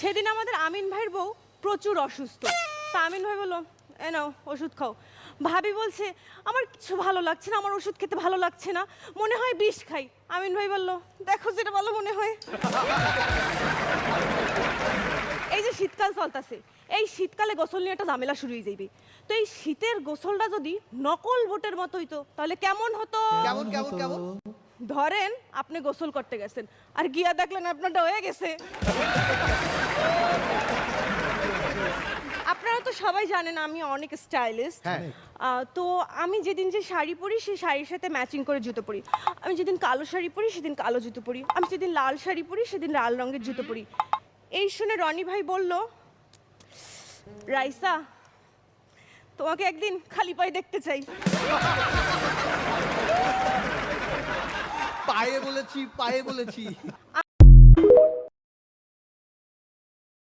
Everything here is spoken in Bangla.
সেদিন আমাদের আমিন ভাইয়ের বউ প্রচুর অসুস্থ। তা আমিন ভাই বললো, এ নাও ওষুধ খাও। ভাবি বলছে আমার কিছু ভালো লাগছে না, আমার ওষুধ খেতে ভালো লাগছে না, মনে হয় বিষ খাই। আমিন ভাই বললো, দেখো যেটা ভালো মনে হয়। এই যে শীতকাল চলতেছে, এই শীতকালে গোসল নিয়ে একটা ঝামেলা শুরু হয়ে যাইবে। তো এই শীতের গোসলটা যদি নকল বোটের মতো হইতো তাহলে কেমন হতো? কেমন কেমন কেমন? ধরেন আপনি গোসল করতে গেছেন আর গিয়া দেখলেন আপনারটা হয়ে গেছে। আপনারা তো সবাই জানেন আমি অনেক স্টাইলিস্ট। হ্যাঁ। তো আমি যেদিন যে শাড়ি পরি সেই শাড়ির সাথে ম্যাচিং করে জুতো পরি। আমি যেদিন কালো শাড়ি পরি সেদিন কালো জুতো পরি, আমি যেদিন লাল শাড়ি পরি সেদিন লাল রঙের জুতো পরি। এই শুনে রনি ভাই বলল, রাইসা তোমাকে একদিন খালি পায়ে দেখতে চাই। পায়ে বলেছি।